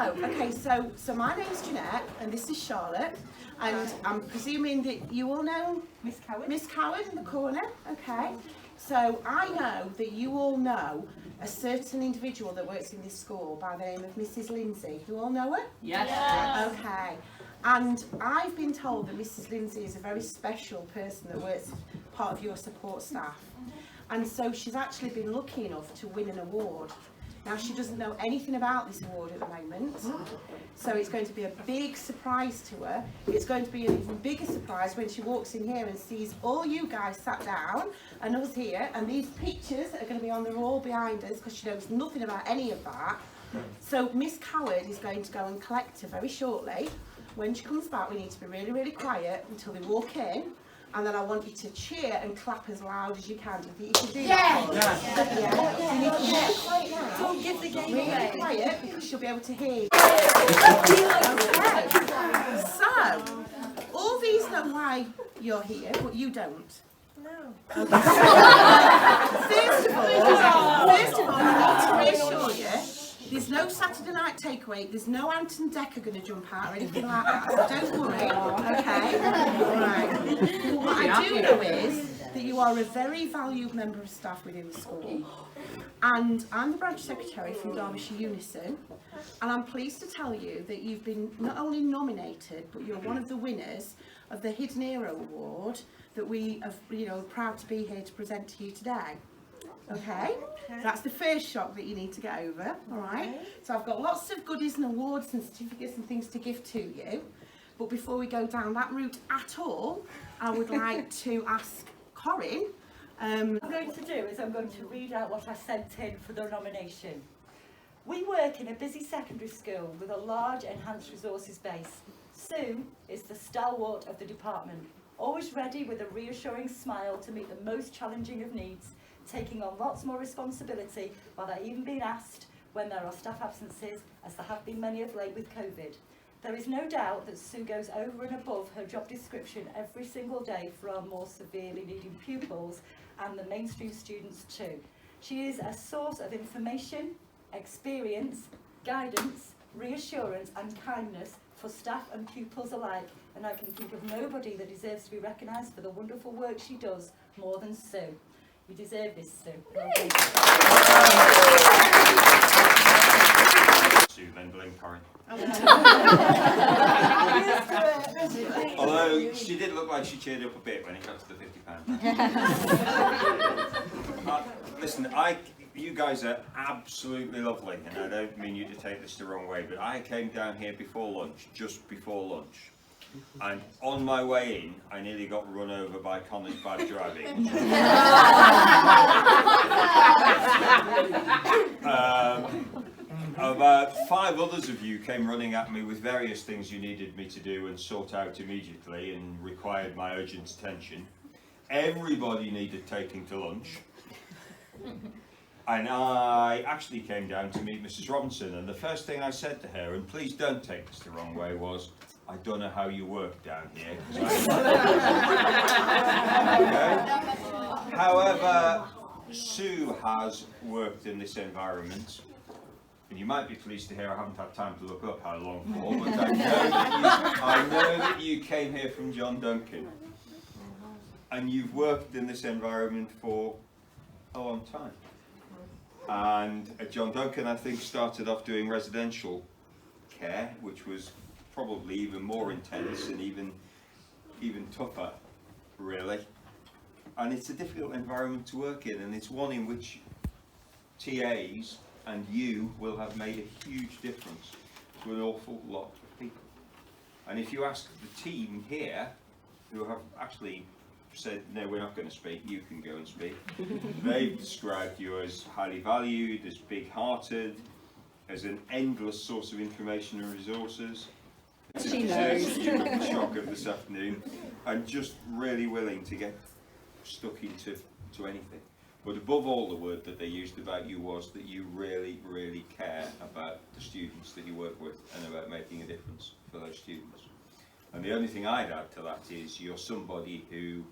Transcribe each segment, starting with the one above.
Okay, so my name's Jeanette and this is Charlotte, and I'm presuming that you all know Miss Coward. Miss Coward in the corner. Okay, so I know that you all know a certain individual that works in this school by the name of Mrs. Lindsey. You all know her? Yes. Okay, and I've been told that Mrs. Lindsey is a very special person that works part of your support staff, and so she's actually been lucky enough to win an award. Now, she doesn't know anything about this award at the moment, so it's going to be a big surprise to her. It's going to be an even bigger surprise when she walks in here and sees all you guys sat down and us here, and these pictures that are going to be on the wall behind us, because she knows nothing about any of that. So Miss Coward is going to go and collect her very shortly. When she comes back, we need to be really, really quiet until they walk in. And then I want you to cheer and clap as loud as you can. Do you think you can do that? Yeah. You need to get quiet now. Don't give the game Really away. quiet because she'll be able to hear you. Okay. So, all these know why you're here, but you don't. No. First of all, you need to reassure you. There's no Saturday night takeaway, there's no Ant and Decker going to jump out or anything like that, so don't worry, okay? Right. What I do know is that you are a very valued member of staff within the school, and I'm the branch secretary from Derbyshire UNISON, and I'm pleased to tell you that you've been not only nominated, but you're one of the winners of the Hidden Hero award that we are proud to be here to present to you today. Okay, that's the first shock that you need to get over, all right? So I've got lots of goodies and awards and certificates and things to give to you, but before we go down that route at all, I would like to ask Corinne. What I'm going to do is I'm going to read out what I sent in for the nomination. We work in a busy secondary school with a large enhanced resources base. Sue is the stalwart of the department, always ready with a reassuring smile to meet the most challenging of needs, taking on lots more responsibility without even being asked when there are staff absences, as there have been many of late with COVID. There is no doubt that Sue goes over and above her job description every single day for our more severely needing pupils and the mainstream students too. She is a source of information, experience, guidance, reassurance and kindness for staff and pupils alike, and I can think of nobody that deserves to be recognised for the wonderful work she does more than Sue. You deserve this, Sue. Sue, then blame Corinne. Although she did look like she cheered up a bit when it got to the £50. Listen, you guys are absolutely lovely, and I don't mean you to take this the wrong way, but I came down here before lunch, just before lunch. And on my way in, I nearly got run over by Connor's bad driving. About 5 others of you came running at me with various things you needed me to do and sort out immediately and required my urgent attention. Everybody needed taking to lunch. And I actually came down to meet Mrs. Robinson, and the first thing I said to her, and please don't take this the wrong way, was, I don't know how you work down here. Okay. However, Sue has worked in this environment, and you might be pleased to hear I haven't had time to look up how long for, but I know that you came here from John Duncan, and you've worked in this environment for a long time. And at John Duncan, I think, started off doing residential care, which was probably even more intense and even tougher, really. And it's a difficult environment to work in, and it's one in which TAs and you will have made a huge difference to an awful lot of people. And if you ask the team here, who have actually said, no, we're not going to speak, you can go and speak, they've described you as highly valued, as big-hearted, as an endless source of information and resources. She knows. The shock of this afternoon, and just really willing to get stuck into anything. But above all, the word that they used about you was that you really, really care about the students that you work with and about making a difference for those students. And the only thing I'd add to that is you're somebody who,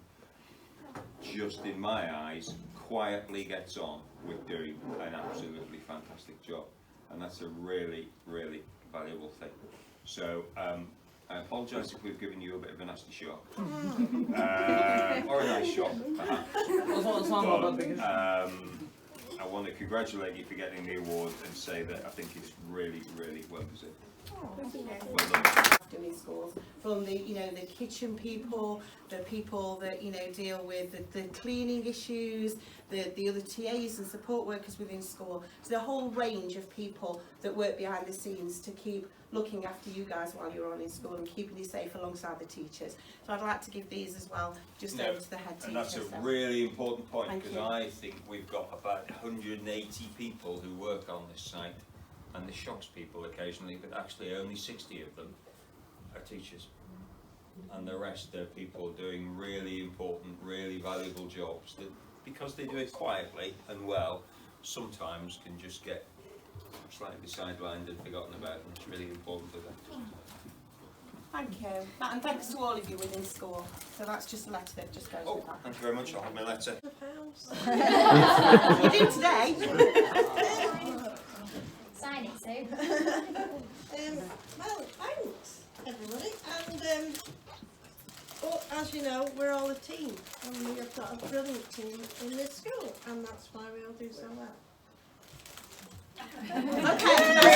just in my eyes, quietly gets on with doing an absolutely fantastic job. And that's a really, really valuable thing. So I apologise if we've given you a bit of a nasty shock, or a nice shock, perhaps. But, I want to congratulate you for getting the award and say that I think it's really, really well deserved. Well done. Doing schools, from the the kitchen people, the people that deal with the cleaning issues, the other TAs and support workers within school. So the whole range of people that work behind the scenes to keep looking after you guys while you're on in school and keeping you safe alongside the teachers. So I'd like to give these as well, just over to the head teacher. And that's a so. really important point, Thank because you. I think we've got about 180 people who work on this site, and this shocks people occasionally, but actually only 60 of them are teachers. And the rest are people doing really important, really valuable jobs that, because they do it quietly and well, sometimes can just get slightly sidelined and forgotten about, and it's really important to them. Thank you. And thanks to all of you within school. So that's just a letter that just goes Oh, with that. thank you very much. I'll have my letter. You do today. Sign it, Sue. Well, thanks everybody, and well, as you know, we're all a team, and we have got a brilliant team in this school, and that's why we all do so well. Okay.